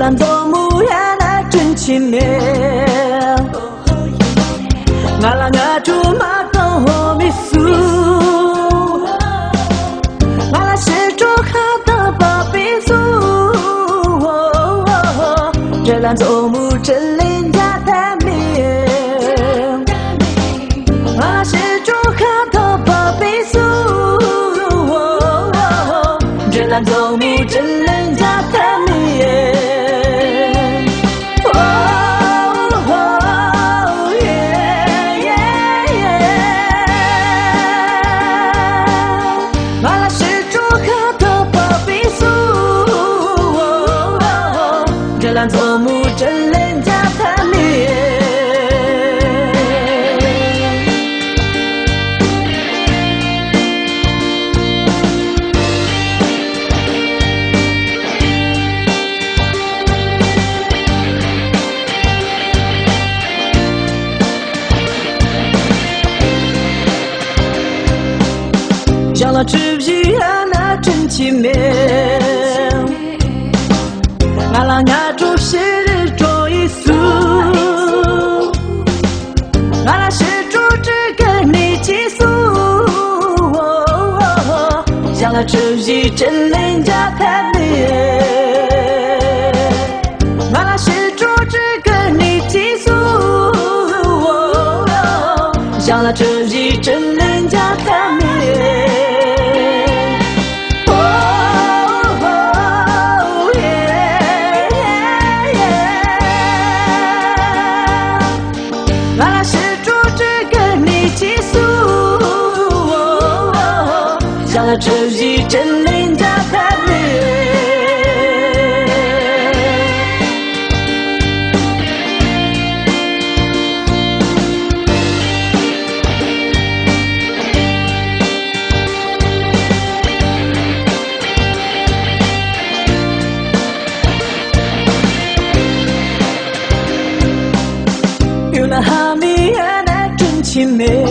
兰多木呀那真亲密，我拉我住马多米苏，我拉是住哈的巴比苏，这兰多木真灵家的名，我拉是住哈的巴比苏，这兰多木真灵家的名。做木真人家谈恋想了知己啊那真亲密阿拉亚主是做一苏，阿拉是主只跟你寄宿，想了自己真人家看你，阿拉是主只跟你寄宿，想了自己真人家看你。自己真人家看你，有那哈密呀那真亲密。